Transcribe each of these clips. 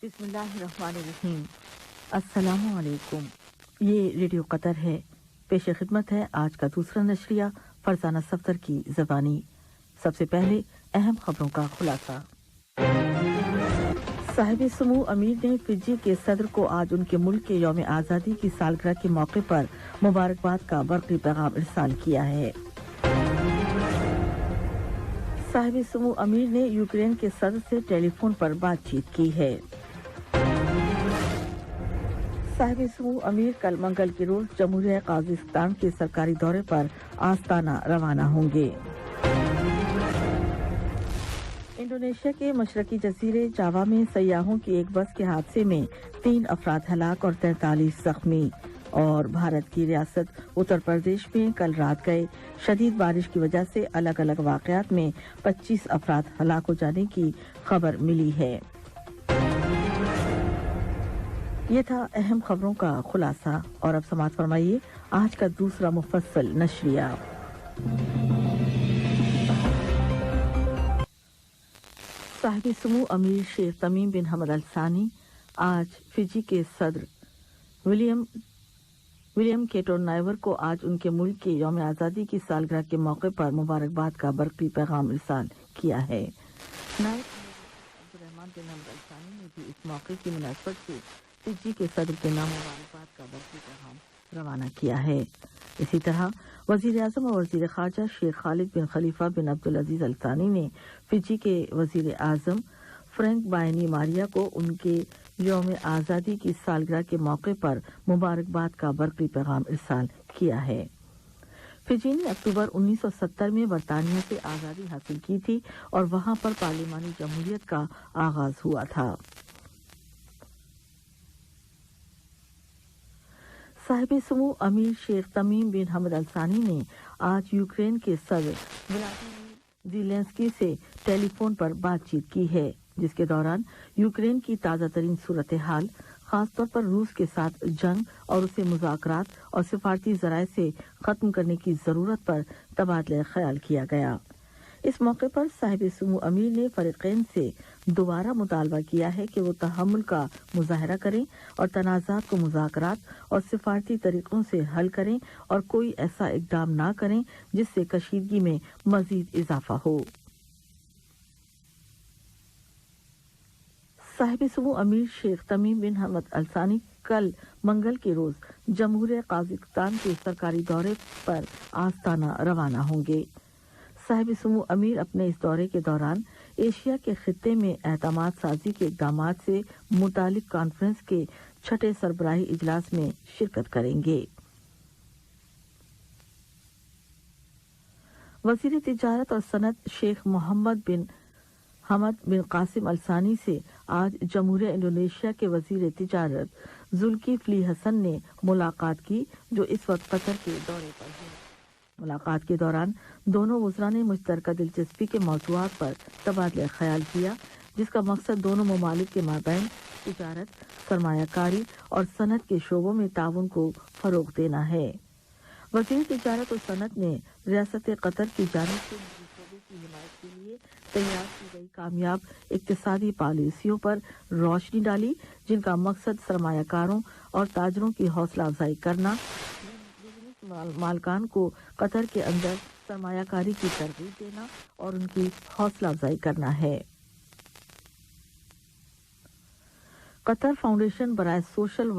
बिस्मिल्लाहिर्रहमानिर्रहीम। अस्सलामु अलैकुम। ये रेडियो कतर है। पेश खिदमत है आज का दूसरा नशरिया फरजाना सफ्तर की ज़बानी। सबसे पहले अहम खबरों का खुलासा। साहिब समूह अमीर ने फिजी के सदर को आज उनके मुल्क के यौम आज़ादी की सालगिरह के मौके पर मुबारकबाद का बरक़ी पैगाम इरसाल किया है। साहिब समूह अमीर ने यूक्रेन के सदर से टेलीफोन पर बातचीत की है। साहिब समूह अमीर कल मंगल के रोज जमहूरिया काज़ाकिस्तान के सरकारी दौरे पर आस्ताना रवाना होंगे। इंडोनेशिया के मशरकी जजीरे जावा में सयाहों की एक बस के हादसे में 3 अफराद हलाक और 43 जख्मी। और भारत की रियासत उत्तर प्रदेश में कल रात गए शदीद बारिश की वजह से अलग अलग वाक़यात में 25 अफराद हलाक हो जाने की खबर मिली है। ये था अहम खबरों का खुलासा। और अब समाअत फरमाइए आज का दूसरा मुफस्सल नशरिया। साहिब समूह अमीर शेख तमीम बिन हमद अल सानी आज फिजी के सदर विलियम केटोनाइवर को आज उनके मुल्क के यौम आज़ादी की सालगिरह के मौके पर मुबारकबाद का बरक़ी पैगाम इरसाल किया है। नायब अब्दुर्रहमान बिन हमद अल सानी ने भी इस मौके की मुनासबत से फिजी के सदर के नाम मुबारकबाद का बरक़ी पैगाम रवाना किया है। इसी तरह वज़ीर आज़म और वज़ीर ख़ारजा शेख खालिद बिन खलीफा बिन अब्दुल अजीज़ अल सानी ने फिजी के वज़ीर आज़म फ्रैंक बायनी मारिया को उनके यौम आज़ादी की सालगिरह के मौके पर मुबारकबाद का बरक़ी पैगाम इरसाल किया है। फिजी ने अक्टूबर 1970 में बरतानिया से आज़ादी हासिल की थी और वहां पर पार्लिमानी जमहूरियत का आगाज हुआ था। साहिब समूह अमीर शेख तमीम बिन हमद अल सानी ने आज यूक्रेन के सदर व्लादिमीर ज़ेलेंस्की से टेलीफोन पर बातचीत की है, जिसके दौरान यूक्रेन की ताज़ा तरीन सूरत हाल, खासतौर पर रूस के साथ जंग और उसे मुज़ाकरात और सिफारती ज़राए से ख़त्म करने की ज़रूरत पर तबादला ख्याल किया गया। इस मौके पर साहिब समूह अमीर ने फ़रीक़ैन से दोबारा मुतालबा किया है कि वो तहम्मुल का मुज़ाहरा करें और तनाज़ात को मुज़ाकरात और सिफारती तरीक़ों से हल करें और कोई ऐसा इक़दाम ना करें जिससे कशीदगी में मज़ीद इजाफ़ा हो। साहिब समूह अमीर शेख तमीम बिन हमद अल सानी कल मंगल के रोज जमहूरिया काज़ाकिस्तान के सरकारी दौरे पर आस्ताना रवाना होंगे। साहिब समूह अमीर अपने इस दौरे के दौरान एशिया के खित्ते में एतमाद साजी के इक़दामात से मुतालिक कॉन्फ्रेंस के 6ठे सरबराही इजलास में शिरकत करेंगे। वज़ीर तिजारत और सनत शेख मोहम्मद बिन हमद बिन कासिम अल सानी से आज जमहूरिया इंडोनेशिया के वज़ीर तिजारत जुल्किफ्ली हसन ने मुलाकात की, जो इस वक्त कतर के दौरे पर हैं। मुलाकात के दौरान दोनों वज़रा ने मुश्तरका दिलचस्पी के मौज़ूआत पर तबादला ख्याल किया, जिसका मकसद दोनों ममालिक के माबैन तिजारत, सरमायाकारी और सनत के शोबों में ताउन को फ़रोग़ देना है। वज़ीर तिजारत और सनत ने रियासत कतर की जानिब से शोबे की हिमायत के लिए तैयार की गई कामयाब इक़्तिसादी पॉलिसियों पर रोशनी डाली, जिनका मकसद सरमायाकारों और ताजरों की हौसला अफजाई करना, मालकान को कतर के अंदर सरमायाकारी की तरगीब देना और उनकी हौसला अफजाई करना है। कतर फाउंडेशन बराए सोशल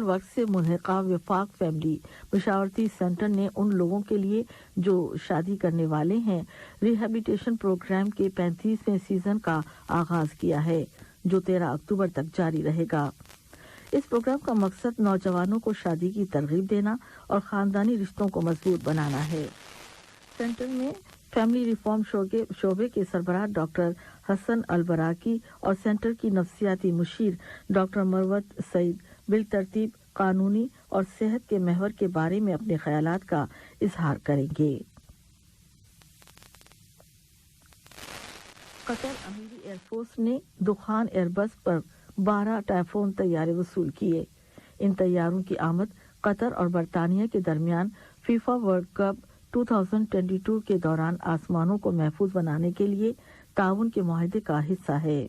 वर्क से मुनहक़ा वफाक फैमिली मशावरती सेंटर ने उन लोगों के लिए जो शादी करने वाले हैं रिहैबिलिटेशन प्रोग्राम के 35वें सीजन का आगाज किया है, जो 13 अक्टूबर तक जारी रहेगा। इस प्रोग्राम का मकसद नौजवानों को शादी की तरगीब देना और ख़ानदानी रिश्तों को मजबूत बनाना है। सेंटर में फैमिली रिफॉर्म शोबे के सरबराह डॉक्टर हसन अलबराकी और सेंटर की नफ्सियाती मुशीर डॉक्टर मरवत सईद बिलतरतीब कानूनी और सेहत के महवर के बारे में अपने ख्यालात का इजहार करेंगे। कतर अमीरी एयरफोर्स ने दुखान एयरबस पर 12 टाइफून तैयारे वसूल किए। इन तैयारों की आमद कतर और बरतानिया के दरमियान फीफा वर्ल्ड कप 2022 के दौरान आसमानों को महफूज बनाने के लिए ताउन के मुआहदे का हिस्सा है।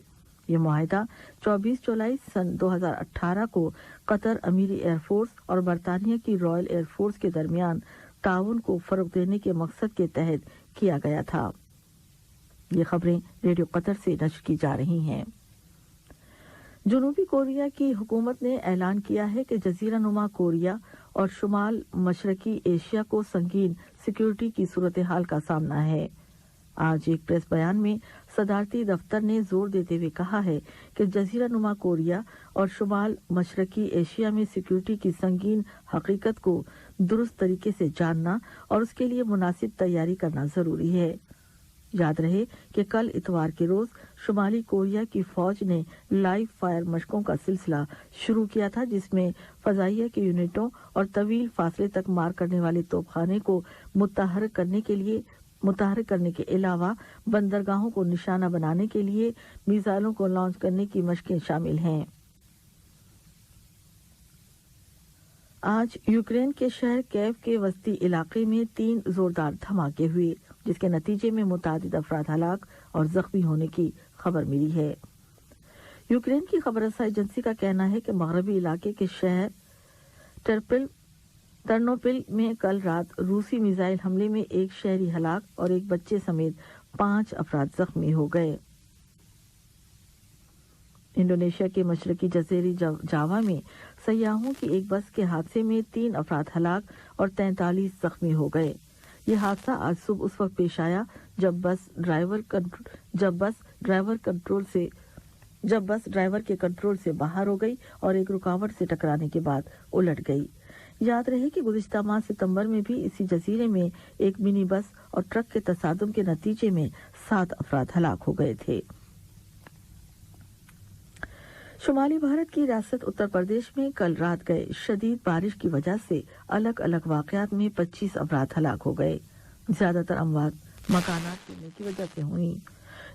ये मुआहिदा 24 जुलाई सन 2018 को कतर अमीरी एयरफोर्स और बरतानिया की रॉयल एयरफोर्स के दरमियान ताउन को फरोग देने के मकसद के तहत किया गया था। ये खबरें रेडियो कतर से नश्र की जा रही हैं। जनूबी कोरिया की हुकूमत ने ऐलान किया है कि जजीरा नुमा कोरिया और शुमाल मशरकी एशिया को संगीन सिक्योरिटी की सूरत हाल का सामना है। आज एक प्रेस बयान में सदारती दफ्तर ने जोर देते हुए कहा है कि जजीरा नुमा कोरिया और शुमाल मशरकी एशिया में सिक्योरिटी की संगीन हकीकत को दुरुस्त तरीके से जानना और उसके लिए मुनासिब तैयारी करना जरूरी है। याद रहे कि कल इतवार के रोज शुमाली कोरिया की फौज ने लाइव फायर मशकों का सिलसिला शुरू किया था, जिसमें फजाइया के यूनिटों और तवील फासले तक मार करने वाले तोपखाने को मुतहर्रिक करने के अलावा बंदरगाहों को निशाना बनाने के लिए मिसाइलों को लॉन्च करने की मशकें शामिल हैं। आज यूक्रेन के शहर कैव के वस्ती इलाके में 3 जोरदार धमाके हुए, जिसके नतीजे में मुतादिद अफराद हलाक और जख्मी होने की खबर मिली है। यूक्रेन की खबरसाई एजेंसी का कहना है कि मगरबी इलाके के शहर टर्नोपिल में कल रात रूसी मिसाइल हमले में एक शहरी हलाक और एक बच्चे समेत 5 अफराद जख्मी हो गए। इंडोनेशिया के मशरकी जजीरे जावा में सयाहों की एक बस के हादसे में 3 अफराद हलाक और 43 जख्मी हो गए। यह हादसा आज सुबह उस वक्त पेश आया जब बस ड्राइवर के कंट्रोल से बाहर हो गई और एक रुकावट से टकराने के बाद उलट गई। याद रहे कि गुज़िश्ता माह सितंबर में भी इसी जजीरे में एक मिनी बस और ट्रक के तसादुम के नतीजे में 7 अफराद हलाक हो गए थे। शुमाली भारत की रियासत उत्तर प्रदेश में कल रात गए शदीद बारिश की वजह से अलग अलग वाकयात में 25 अफराद हलाक हो गए। ज्यादातर अमवात मकानात गिरने की वजह से हुई।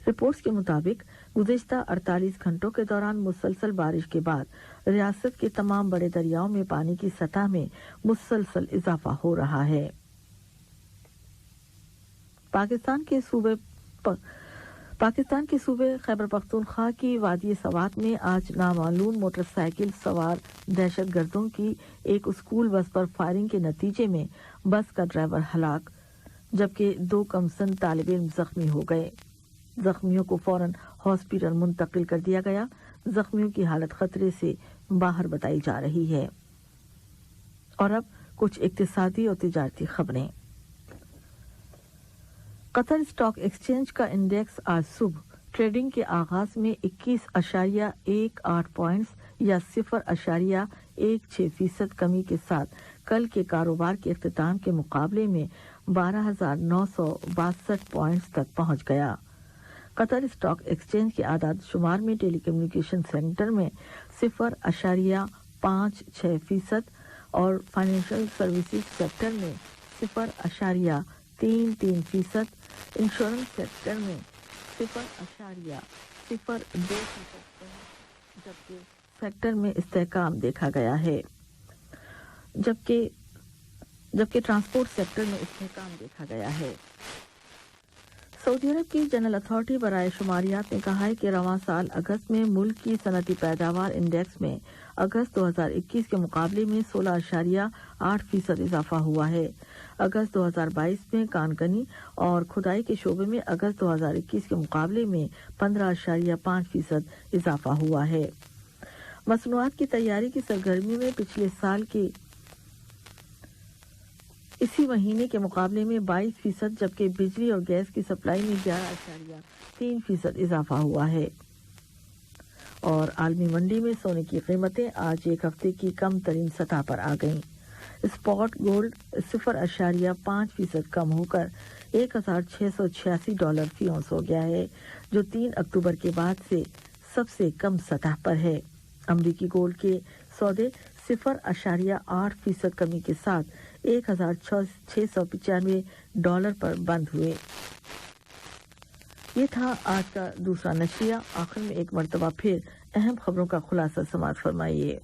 रिपोर्ट्स के मुताबिक गुज़िश्ता 48 घंटों के दौरान मुसलसल बारिश के बाद रियासत के तमाम बड़े दरियाओं में पानी की सतह में मुसलसल इजाफा हो रहा है। पाकिस्तान के सूबे खैबर पख्तूनख्वा की वादी सवात में आज नामालूम मोटरसाइकिल सवार दहशतगर्दों की एक स्कूल बस पर फायरिंग के नतीजे में बस का ड्राइवर हलाक जबकि 2 कमसन तालिब इल्म जख्मी हो गए। जख्मियों को फौरन हॉस्पिटल मुंतकिल कर दिया गया। जख्मियों की हालत खतरे से बाहर बताई जा रही है। और अब कुछ इक्तिसादी और तिजारती खबरें। कतर स्टॉक एक्सचेंज का इंडेक्स आज सुबह ट्रेडिंग के आगाज में 21.18 पॉइंट्स या 0.16% कमी के साथ कल के कारोबार के इख्तिताम के मुकाबले में 12,962 पॉइंट्स तक पहुंच गया। कतर स्टॉक एक्सचेंज के आदाद शुमार में टेलीकम्युनिकेशन सेक्टर में 0.56% और फाइनेंशियल सर्विसेज सेक्टर में 0.33%, इंश्योरेंस सेक्टर में 0.02%, जबकि सेक्टर में इस्तेहकाम देखा गया है जबकि ट्रांसपोर्ट सेक्टर में इस्तेहकाम देखा गया है। सऊदी अरब की जनरल अथॉरिटी बराए शुमारियात ने कहा है कि रवां साल अगस्त में मुल्क की सनती पैदावार इंडेक्स में अगस्त 2021 के मुकाबले में 16.8% इजाफा हुआ है। अगस्त 2022 में कानकनी और खुदाई के शोबे में अगस्त 2021 के मुकाबले में 15.5% इजाफा हुआ है। मसनूआत की तैयारी की सरगर्मी में पिछले साल के इसी महीने के मुकाबले में 22%, जबकि बिजली और गैस की सप्लाई में 11.3% इजाफा हुआ है। और आलमी मंडी में सोने की कीमतें आज एक हफ्ते की कम तरीन सतह पर आ गईं। स्पॉट गोल्ड 0.5% कम होकर $1,686 फी औंस हो गया है, जो 3 अक्टूबर के बाद से सबसे कम सतह पर है। अमरीकी गोल्ड के सौदे 0.8% कमी के साथ $1,695 पर बंद हुए। ये था आज का दूसरा नशरिया। आखिर में एक मर्तबा फिर अहम खबरों का खुलासा समाअत फरमाइए।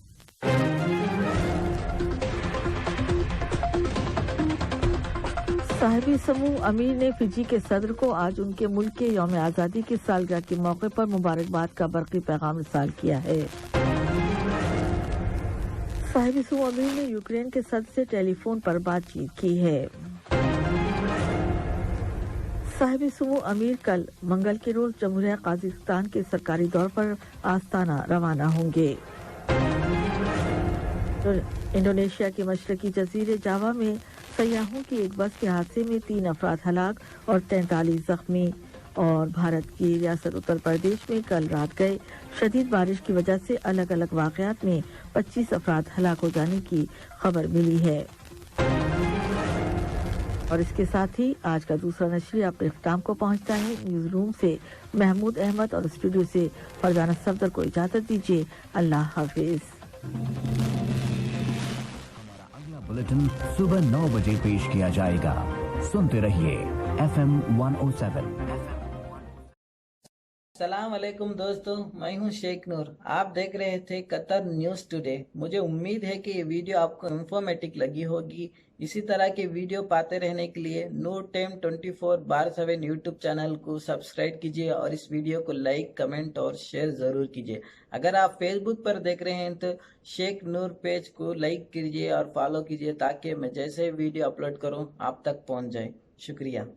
साहिबी समूह अमीर ने फिजी के सदर को आज उनके मुल्क के यौम आज़ादी की सालगिरह के मौके पर मुबारकबाद का बरक़ी पैगाम इरसाल किया है। साहिबी समूह अमीर ने यूक्रेन के सदर से टेलीफोन पर बातचीत की है। साहिबी समूह अमीर कल मंगल के रोज जमहूरिया काज़ाकिस्तान के सरकारी दौर पर आस्ताना रवाना होंगे। इंडोनेशिया के मशरकी जजीरे जावा में सयाहों की एक बस के हादसे में 3 अफराद हलाक और 43 जख्मी। और भारत की रियासत उत्तर प्रदेश में कल रात गए शदीद बारिश की वजह से अलग अलग वाक़यात में 25 अफराद हलाक हो जाने की खबर मिली है। और इसके साथ ही आज का दूसरा नशरिया अपने इख्तिताम को पहुंचता है। न्यूज रूम से महमूद अहमद और स्टूडियो से फरजाना सफदर को इजाजत दीजिए। अल्लाह हाफिज। बुलेटिन सुबह 9 बजे पेश किया जाएगा। सुनते रहिए FM 107। सलाम अलैकुम दोस्तों, मैं हूं शेख नूर। आप देख रहे थे कतर न्यूज़ टुडे। मुझे उम्मीद है कि ये वीडियो आपको इंफॉर्मेटिव लगी होगी। इसी तरह के वीडियो पाते रहने के लिए नूर टाइम 24/7 यूट्यूब चैनल को सब्सक्राइब कीजिए और इस वीडियो को लाइक, कमेंट और शेयर ज़रूर कीजिए। अगर आप फेसबुक पर देख रहे हैं तो शेख नूर पेज को लाइक कीजिए और फॉलो कीजिए ताकि मैं जैसे वीडियो अपलोड करूं आप तक पहुंच जाए। शुक्रिया।